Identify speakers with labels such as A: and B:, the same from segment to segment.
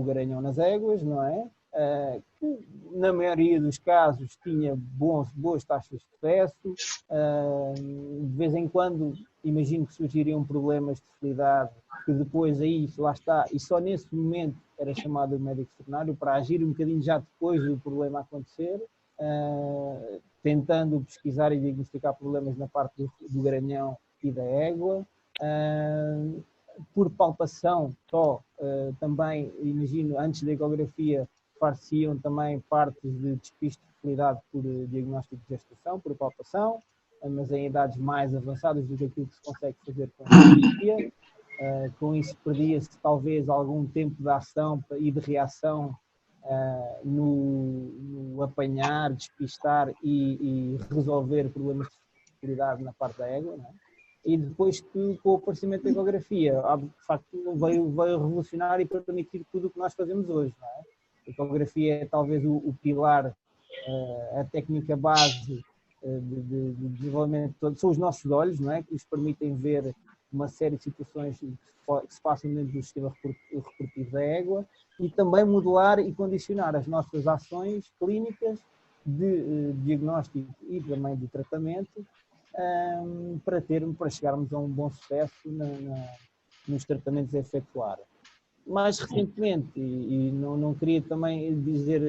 A: o garanhão nas éguas, não é? Que na maioria dos casos tinha boas taxas de sucesso. De vez em quando, imagino que surgiriam problemas de fertilidade, que depois aí, lá está, e só nesse momento era chamado o médico veterinário para agir um bocadinho já depois do problema acontecer, tentando pesquisar e diagnosticar problemas na parte do garanhão e da égua. Por palpação só, também, imagino, antes da ecografia, far-se-iam também partes de despiste de fertilidade por diagnóstico de gestação, por palpação, mas em idades mais avançadas do que aquilo que se consegue fazer com a ecografia. Com isso perdia-se talvez algum tempo de ação e de reação no apanhar, despistar e resolver problemas de fertilidade na parte da égua, não é? E depois que, com o aparecimento da ecografia, de facto veio revolucionar e permitir tudo o que nós fazemos hoje, não é? A ecografia é talvez o pilar, a técnica base de desenvolvimento de todos. São os nossos olhos, não é? Que nos permitem ver uma série de situações que se passam dentro do sistema reprodutivo da égua e também modelar e condicionar as nossas ações clínicas de diagnóstico e também de tratamento para chegarmos a um bom sucesso nos tratamentos a efetuar. Mais recentemente, e não queria também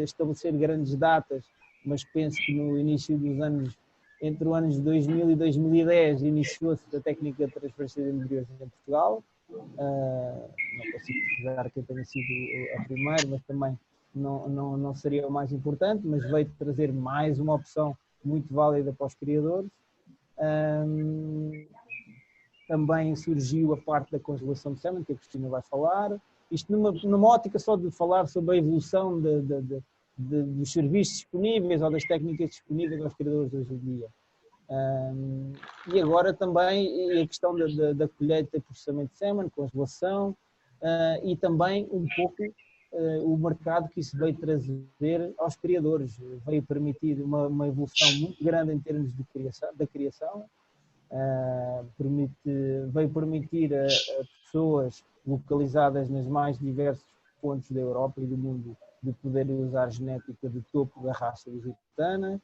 A: estabelecer grandes datas, mas penso que no início dos anos, entre os anos 2000 e 2010, iniciou-se a técnica de transferência de embriões em Portugal. Não consigo precisar que eu tenha sido a primeira, mas também não seria o mais importante, mas veio trazer mais uma opção muito válida para os criadores. Também surgiu a parte da congelação de sêmen, que a Cristina vai falar. Isto numa ótica só de falar sobre a evolução dos serviços disponíveis ou das técnicas disponíveis aos criadores hoje em dia. E agora também a questão da colheita e processamento de sêmen, congelação, e também um pouco o mercado que isso veio trazer aos criadores. Veio permitir uma evolução muito grande em termos da criação, veio permitir a pessoas localizadas nos mais diversos pontos da Europa e do mundo de poderem usar genética de topo da raça lusitana.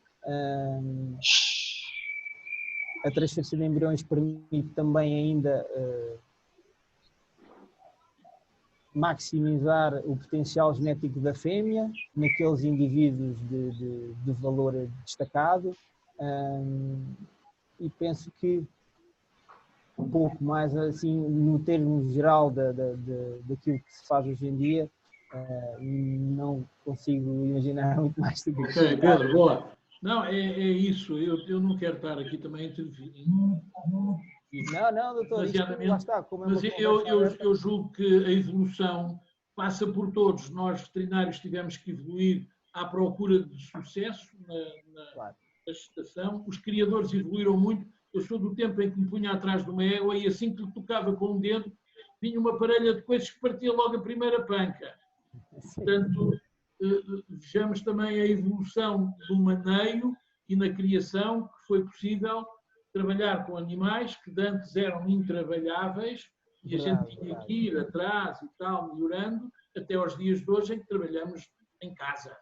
A: A transferência de embriões permite também ainda maximizar o potencial genético da fêmea naqueles indivíduos de valor destacado, e penso que um pouco mais assim, no termo geral daquilo que se faz hoje em dia, não consigo imaginar muito mais do que isso.
B: Ok, Pedro, boa. Não, é isso. Eu não quero estar aqui também a intervir.
A: Não, doutor, isto lá está. Como
B: mas eu julgo que a evolução passa por todos. Nós, veterinários, tivemos que evoluir à procura de sucesso na gestação. Os criadores evoluíram muito. Eu sou do tempo em que me punha atrás de uma égua e assim que lhe tocava com um dedo, vinha uma parelha de coisas que partia logo a primeira panca. Portanto, vejamos também a evolução do maneio e na criação, que foi possível trabalhar com animais que de antes eram intrabalháveis e a gente tinha que ir atrás e tal, melhorando, até aos dias de hoje em que trabalhamos em casa.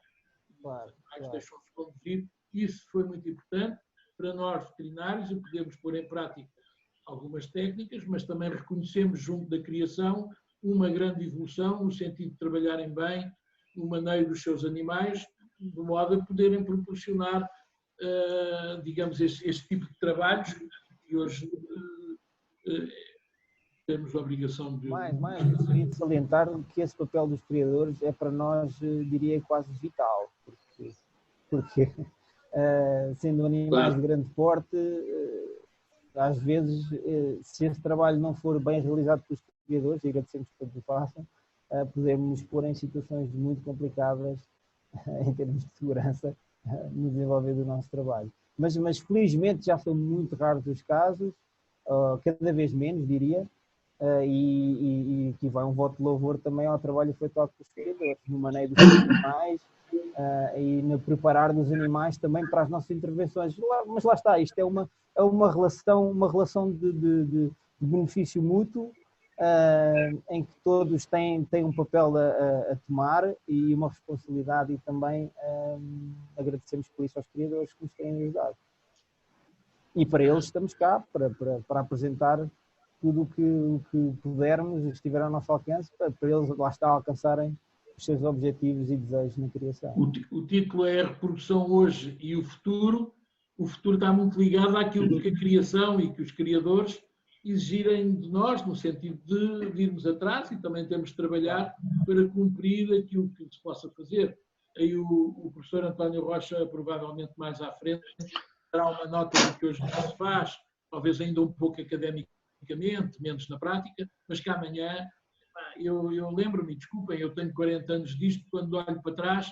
B: Os animais deixam-se conduzir. Isso foi muito importante para nós veterinários e podemos pôr em prática algumas técnicas, mas também reconhecemos junto da criação uma grande evolução no sentido de trabalharem bem o maneio dos seus animais, de modo a poderem proporcionar, digamos, este tipo de trabalhos que hoje temos a obrigação de...
A: Gostaria de salientar que esse papel dos criadores é para nós, diria, quase vital, porque sendo animais de grande porte, às vezes, se esse trabalho não for bem realizado pelos criadores, e agradecemos que todos o façam, podemos nos pôr em situações muito complicadas em termos de segurança no desenvolver do nosso trabalho. Mas felizmente já são muito raros os casos, cada vez menos, diria, e aqui vai um voto de louvor também ao trabalho feito pelos criadores, no maneio dos animais e no preparar dos animais também para as nossas intervenções. Mas lá está, isto é uma relação de benefício mútuo, em que todos têm um papel a tomar e uma responsabilidade, e também agradecemos por isso aos criadores que nos têm ajudado. E para eles estamos cá, para apresentar tudo o que pudermos, estiver ao nosso alcance, para eles lá está alcançarem os seus objetivos e desejos na criação.
B: O título é a reprodução hoje e o futuro. O futuro está muito ligado àquilo que a criação e que os criadores exigirem de nós, no sentido de irmos atrás, e também temos de trabalhar para cumprir aquilo que se possa fazer. Aí o professor António Rocha, provavelmente mais à frente, dará uma nota do que hoje se faz, talvez ainda um pouco academicamente, menos na prática, mas que amanhã, eu lembro-me, desculpem, eu tenho 40 anos disto, quando olho para trás,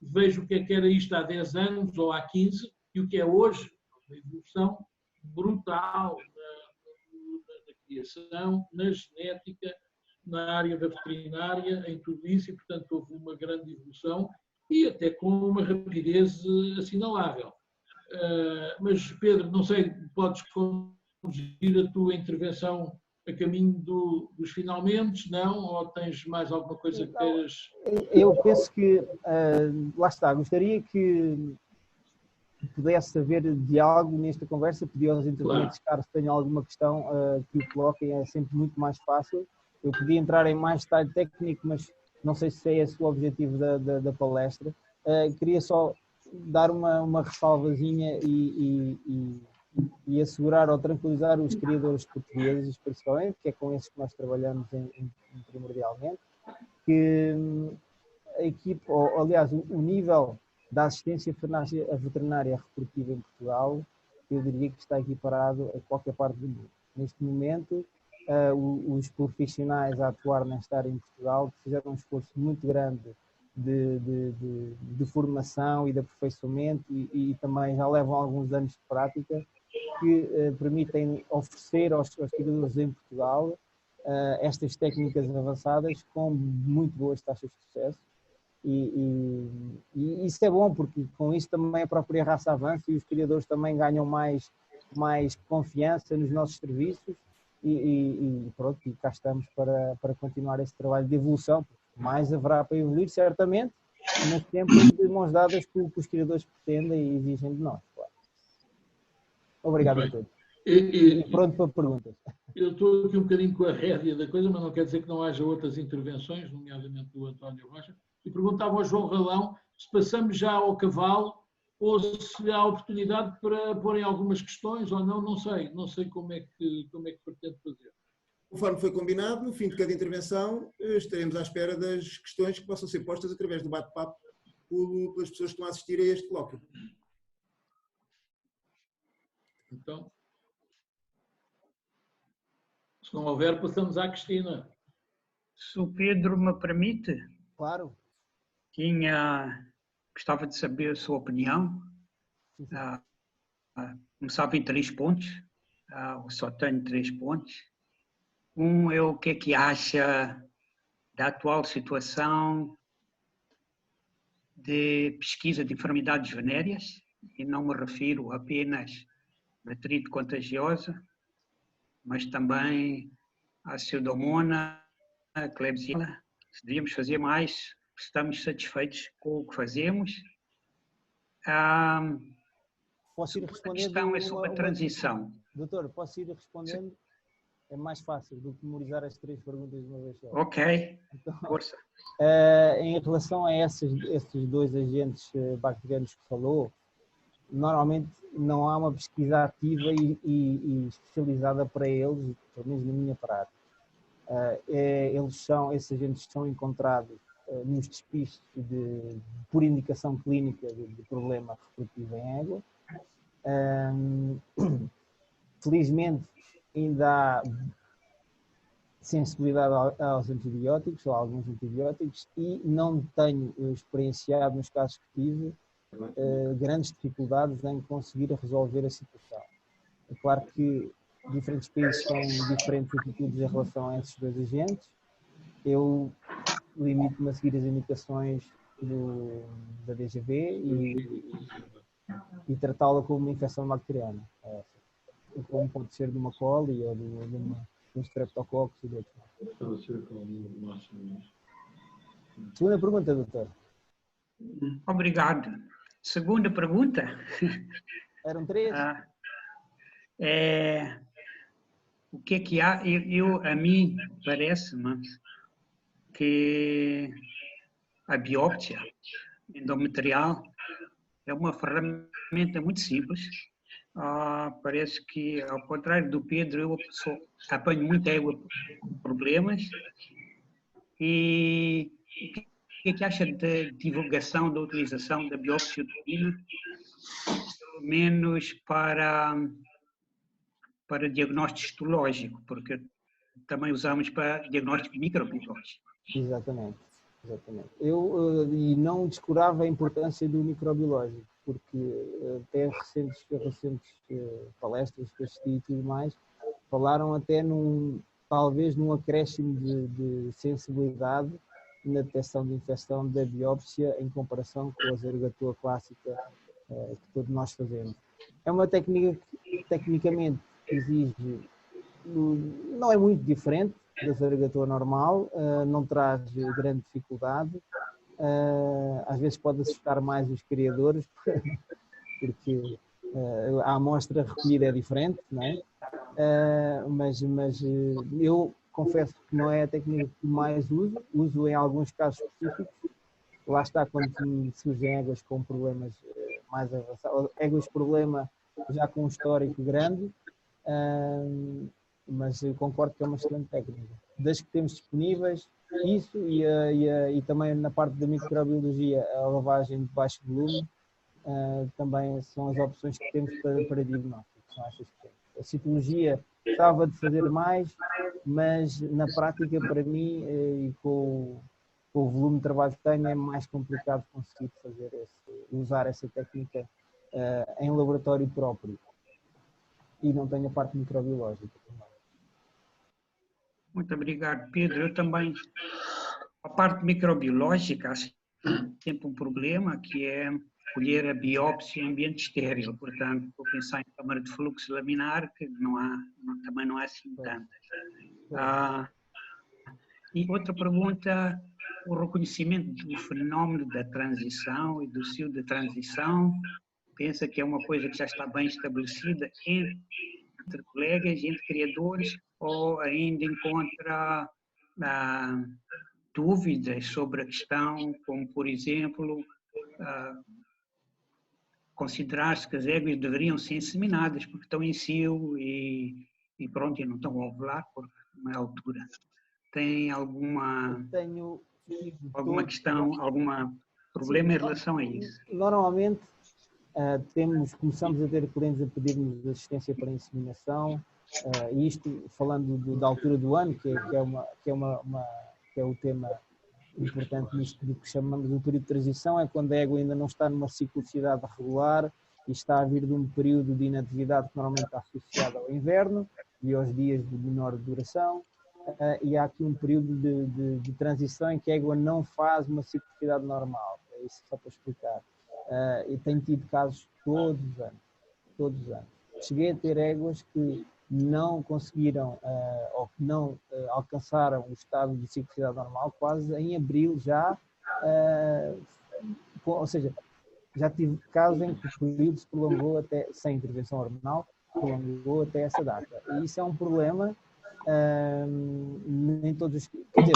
B: vejo o que era isto há 10 anos ou há 15 e o que é hoje, uma evolução brutal na criação, na genética, na área da veterinária, em tudo isso, e portanto houve uma grande evolução e até com uma rapidez assinalável. Mas Pedro, não sei, podes conduzir a tua intervenção a caminho dos finalmente, não? Ou tens mais alguma coisa que queiras?
A: Eu penso que, lá está, gostaria que pudesse haver diálogo nesta conversa, pedi aos intervenientes, claro, se tenham alguma questão que o coloquem, é sempre muito mais fácil. Eu podia entrar em mais detalhe técnico, mas não sei se é esse o objetivo da palestra. Queria só dar uma ressalvazinha e assegurar ou tranquilizar os criadores portugueses, principalmente, que é com esses que nós trabalhamos primordialmente, que a equipe, ou aliás, o nível da assistência veterinária reprodutiva em Portugal, eu diria que está equiparado a qualquer parte do mundo. Neste momento, os profissionais a atuar nesta área em Portugal fizeram um esforço muito grande de formação e de aperfeiçoamento e também já levam alguns anos de prática que permitem oferecer aos criadores em Portugal estas técnicas avançadas com muito boas taxas de sucesso. E isso é bom, porque com isso também a própria raça avança e os criadores também ganham mais confiança nos nossos serviços e pronto, e cá estamos para continuar esse trabalho de evolução. Mais haverá para evoluir, certamente, mas sempre de mãos dadas com o que os criadores pretendem e exigem de nós. Claro. Obrigado a todos. E pronto para perguntas.
B: Eu estou aqui um bocadinho com a rédea da coisa, mas não quer dizer que não haja outras intervenções, nomeadamente do António Rocha. E perguntava ao João Ralão se passamos já ao cavalo ou se há oportunidade para porem algumas questões ou não, não sei como é que pretende fazer.
C: Conforme foi combinado, no fim de cada intervenção estaremos à espera das questões que possam ser postas através do bate-papo pelas pessoas que estão a assistir a este colóquio.
B: Então, se não houver, passamos à Cristina.
D: Se o Pedro me permite,
A: claro.
D: Gostava de saber a sua opinião. Começava em 3 pontos, eu só tenho 3 pontos. Um é o que é que acha da atual situação de pesquisa de enfermidades venéreas, e não me refiro apenas à artrite contagiosa, mas também à pseudomonas, a Klebsiella. Se devíamos fazer mais, estamos satisfeitos com o que fazemos.
A: Posso ir respondendo?
D: A questão é sobre a transição.
A: Doutor, posso ir respondendo? Sim. É mais fácil do que memorizar as 3 perguntas de uma vez só.
D: Ok,
A: então,
D: força.
A: Em relação a esses 2 agentes bacterianos que falou, normalmente não há uma pesquisa ativa e especializada para eles, pelo menos na minha prática. Esses agentes são encontrados nos despistes por indicação clínica de problema reprodutivo em égua. Felizmente ainda há sensibilidade aos antibióticos, ou a alguns antibióticos, e não tenho experienciado, nos casos que tive, grandes dificuldades em conseguir resolver a situação. É claro que diferentes países têm diferentes atitudes em relação a esses 2 agentes. Eu limito-me a seguir as indicações da DGV e tratá-la como uma infecção bacteriana. Como pode ser de uma coli ou com streptococcus e outros. Segunda pergunta, doutor.
D: Obrigado. Segunda pergunta.
A: Eram 3?
D: O que é que há? A mim parece-me que a biópsia endometrial é uma ferramenta muito simples. Parece que, ao contrário do Pedro, eu apanho muita égua com problemas. E o que é que acha da divulgação, da utilização da biópsia uterina, pelo menos para diagnóstico histológico, porque também usamos para diagnóstico microbiológico.
A: Exatamente. Eu não descurava a importância do microbiológico, porque até recentes palestras que assisti e tudo mais, falaram até talvez num acréscimo de sensibilidade na detecção de infecção da biópsia em comparação com a zaragatua clássica que todos nós fazemos. É uma técnica que tecnicamente exige, não é muito diferente da zaragatua normal, não traz grande dificuldade, às vezes pode assustar mais os criadores, porque a amostra recolhida é diferente, não é? Mas eu confesso que não é a técnica que mais uso em alguns casos específicos. Lá está, quando surgem éguas com problemas mais avançados, éguas problema já com um histórico grande, mas eu concordo que é uma excelente técnica. Das que temos disponíveis, isso e também na parte da microbiologia, a lavagem de baixo volume, também são as opções que temos para diagnóstico. São essas que temos. A citologia gostava de fazer mais, mas na prática, para mim, e com o volume de trabalho que tenho, é mais complicado conseguir usar essa técnica em laboratório próprio. E não tenho a parte microbiológica.
D: Muito obrigado, Pedro. Eu também, a parte microbiológica, há sempre um problema, que é colher a biópsia em ambiente estéril. Portanto, vou pensar em câmara de fluxo laminar, que também não há assim tantas. E outra pergunta, o reconhecimento do fenómeno da transição e do ciclo de transição, pensa que é uma coisa que já está bem estabelecida entre colegas, entre criadores, ou ainda encontra dúvidas sobre a questão, como, por exemplo, considerar-se que as éguas deveriam ser inseminadas porque estão em cio e pronto, e não estão a ovular porque não é a altura. Tem alguma questão, algum problema em relação a isso?
A: Normalmente, começamos a ter clientes a pedir-nos assistência para inseminação, e isto falando da altura do ano, que é o tema importante nisto do que chamamos de período de transição, é quando a égua ainda não está numa ciclicidade regular e está a vir de um período de inatividade que normalmente está associado ao inverno e aos dias de menor duração, e há aqui um período de transição em que a égua não faz uma ciclicidade normal. É isso só para explicar. E tenho tido casos todos os anos. Cheguei a ter éguas que não conseguiram ou que não alcançaram o estado de ciclicidade normal quase em abril já, ou seja, já tive casos em que o período se prolongou até, sem intervenção hormonal, prolongou até essa data. E isso é um problema, nem todos os... Quer dizer,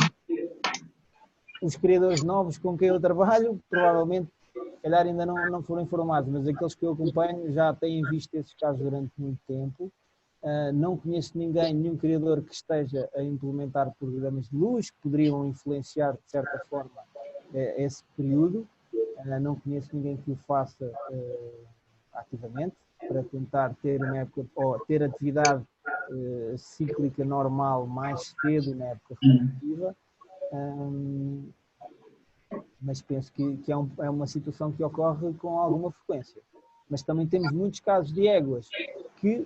A: os criadores novos com quem eu trabalho, provavelmente, se calhar ainda não foram informados, mas aqueles que eu acompanho já têm visto esses casos durante muito tempo. Não conheço nenhum criador que esteja a implementar programas de luz que poderiam influenciar, de certa forma, esse período. Não conheço ninguém que o faça ativamente para tentar ter uma época, ou ter atividade cíclica normal mais cedo na época reprodutiva. Mas penso que é uma situação que ocorre com alguma frequência. Mas também temos muitos casos de éguas que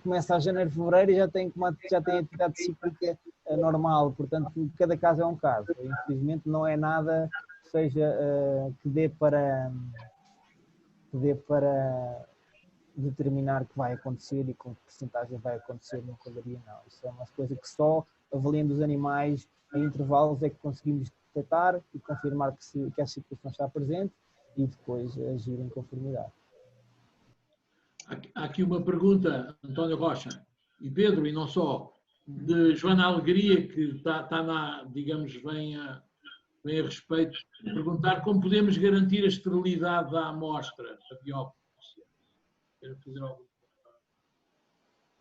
A: começa a janeiro, fevereiro e já tem atividade cíclica normal, portanto cada caso é um caso. Infelizmente não é nada que dê para determinar que vai acontecer e com que porcentagem vai acontecer, nunca varia, não. Isso é uma coisa que só avaliando os animais em intervalos é que conseguimos detectar e confirmar que a situação está presente e depois agir em conformidade.
B: Há aqui uma pergunta, António Rocha e Pedro, e não só, de Joana Alegria, que está na, digamos, vem a respeito, de perguntar como podemos garantir a esterilidade da amostra, da biópsia. Quero fazer algum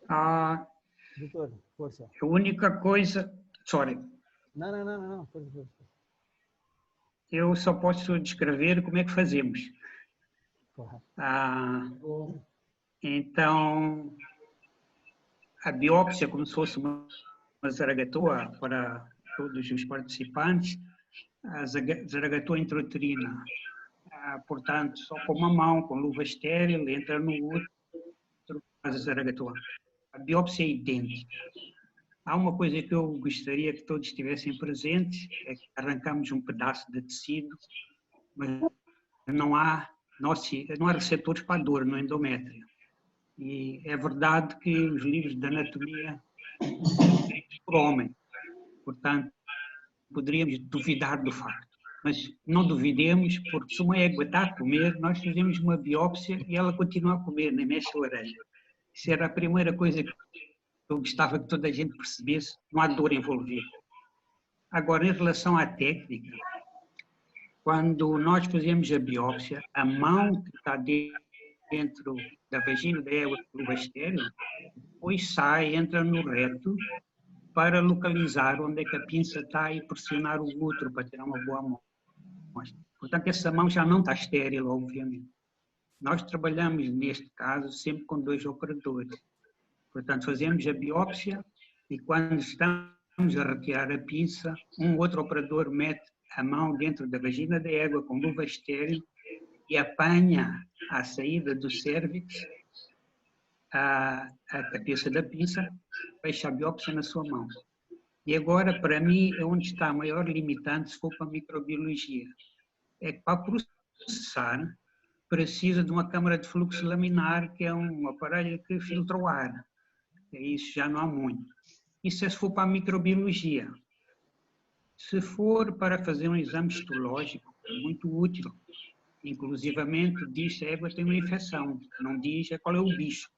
D: comentário.
A: Doutor, força.
D: A única coisa... Sorry.
A: Não, força.
D: Eu só posso descrever como é que fazemos. Então, a biópsia, como se fosse uma zaragatoa para todos os participantes, a zaragatoa intrauterina. Portanto, só com uma mão, com luva estéril, entra no útero, faz a zaragatoa. A biópsia é idêntica. Há uma coisa que eu gostaria que todos estivessem presentes, é que arrancamos um pedaço de tecido, mas não há receptores para a dor no endométrio. E é verdade que os livros de anatomia são escritos por homem, portanto, poderíamos duvidar do facto. Mas não duvidemos, porque se uma égua está a comer, nós fazemos uma biópsia e ela continua a comer, nem mexe a orelha. Isso era a primeira coisa que eu gostava que toda a gente percebesse, não há dor envolvida. Agora, em relação à técnica, quando nós fazemos a biópsia, a mão que está dentro da vagina da égua com luva estéril, depois sai, entra no reto para localizar onde é que a pinça está e pressionar o útero para tirar uma boa amostra. Portanto, essa mão já não está estéril, obviamente. Nós trabalhamos, neste caso, sempre com 2 operadores. Portanto, fazemos a biópsia e quando estamos a retirar a pinça, um outro operador mete a mão dentro da vagina da égua com luva estéril e apanha à saída do cérvix a cabeça da pinça, fecha a biópsia na sua mão. E agora, para mim, é onde está a maior limitante se for para a microbiologia. É que para processar, precisa de uma câmara de fluxo laminar, que é um aparelho que filtra o ar. Isso já não há muito. Isso é se for para a microbiologia. Se for para fazer um exame histológico, é muito útil. Inclusivamente, diz se a égua tem uma infecção. Não diz qual é o bicho.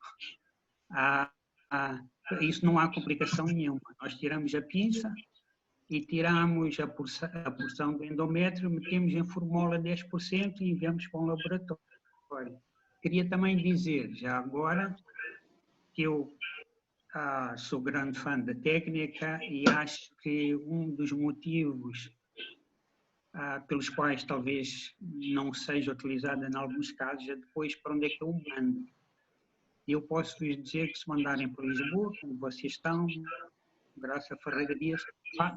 D: Isso não há complicação nenhuma. Nós tiramos a pinça e tiramos a porção do endométrio, metemos em formol a 10% e enviamos para um laboratório. Queria também dizer, já agora, que eu sou grande fã da técnica e acho que um dos motivos pelos quais talvez não seja utilizada em alguns casos é depois para onde é que eu mando. Eu posso vos dizer que se mandarem para Lisboa, como vocês estão, Graça Ferreira Dias,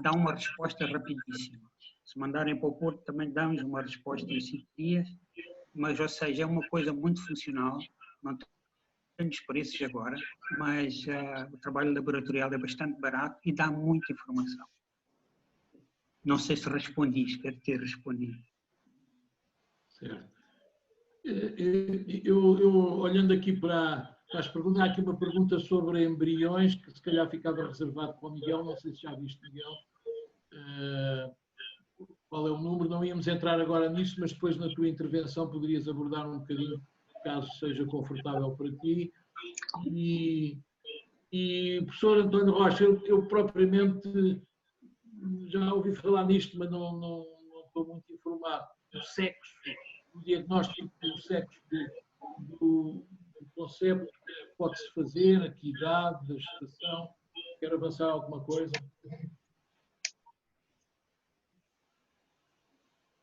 D: dá uma resposta rapidíssima. Se mandarem para o Porto também damos uma resposta em 5 dias, mas, ou seja, é uma coisa muito funcional, não temos preços agora, mas o trabalho laboratorial é bastante barato e dá muita informação. Não sei se respondi, espero ter respondido.
B: Certo. Eu olhando aqui para as perguntas, há aqui uma pergunta sobre embriões, que se calhar ficava reservado para o Miguel, não sei se já viste, Miguel. Qual é o número? Não íamos entrar agora nisso, mas depois na tua intervenção poderias abordar um bocadinho, caso seja confortável para ti. E professor António Rocha, eu propriamente já ouvi falar nisto, mas não estou muito informado. O sexo, o diagnóstico do sexo do concepto, pode-se fazer, a que idade, da gestação? Quer avançar alguma coisa?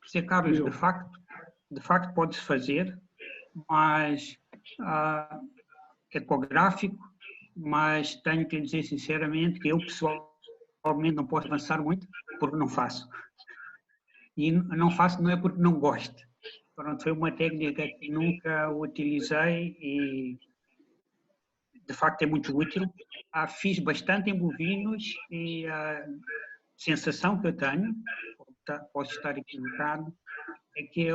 D: Sr. Carlos, de facto pode-se fazer, mas ecográfico, mas tenho que lhe dizer sinceramente que eu pessoalmente não posso avançar muito porque não faço. E não faço não é porque não gosto. Pronto, foi uma técnica que nunca utilizei e de facto é muito útil. Fiz bastante em bovinos e a sensação que eu tenho, posso estar equivocado, é que é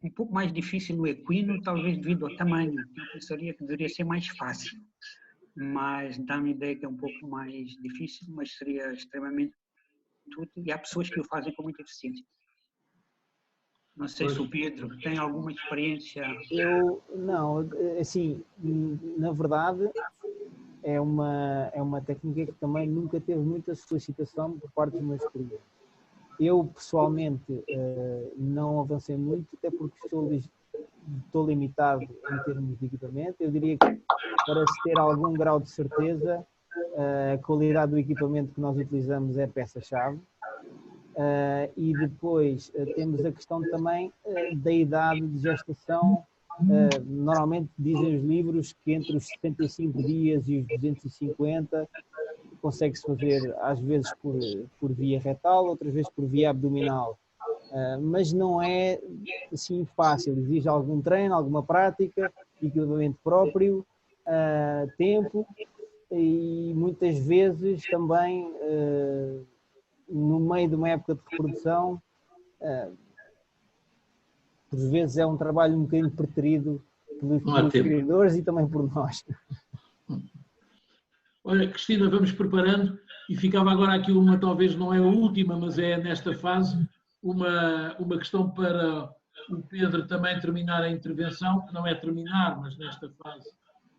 D: um pouco mais difícil no equino, talvez devido ao tamanho. Eu pensaria que deveria ser mais fácil, mas dá-me a ideia que é um pouco mais difícil, mas seria extremamente útil e há pessoas que o fazem com muita eficiência. Não sei se o Pedro tem alguma experiência.
A: Eu, não, assim, na verdade, é uma técnica que também nunca teve muita solicitação por parte dos meus clientes. Eu, pessoalmente, não avancei muito, até porque estou limitado em termos de equipamento. Eu diria que, para se ter algum grau de certeza, a qualidade do equipamento que nós utilizamos é a peça-chave. E depois temos a questão também da idade de gestação. Normalmente dizem os livros que entre os 75 dias e os 250 consegue-se fazer às vezes por via retal, outras vezes por via abdominal. Mas não é assim fácil, exige algum treino, alguma prática, equipamento próprio, tempo e muitas vezes também no meio de uma época de reprodução, por vezes é um trabalho um bocadinho preterido pelos criadores e também por nós.
B: Olha, Cristina, vamos preparando e ficava agora aqui uma, talvez não é a última, mas é nesta fase, uma questão para o Pedro também terminar a intervenção, que não é terminar, mas nesta fase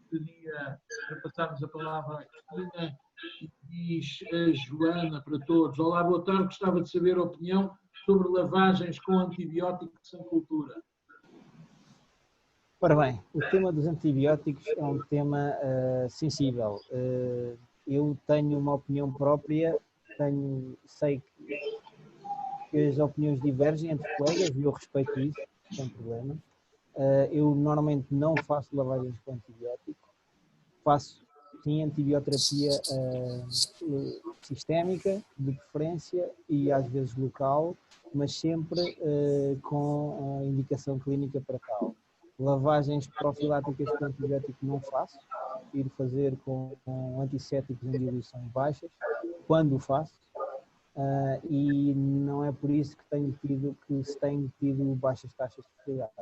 B: seria para passarmos a palavra à Cristina e diz a Joana para todos. Olá, boa tarde, gostava de saber a opinião sobre lavagens com antibióticos sem cultura.
A: Ora bem, o tema dos antibióticos é um tema sensível. Eu tenho uma opinião própria, sei que as opiniões divergem entre colegas e eu respeito isso, sem problema. Eu normalmente não faço lavagens com antibiótico, faço sim antibioterapia sistémica, de preferência, e às vezes local, mas sempre com indicação clínica para tal. Lavagens profiláticas com antibiótico não faço, ir fazer com antissépticos em diluições baixas, quando o faço, e não é por isso que se tem tido baixas taxas de fertilidade.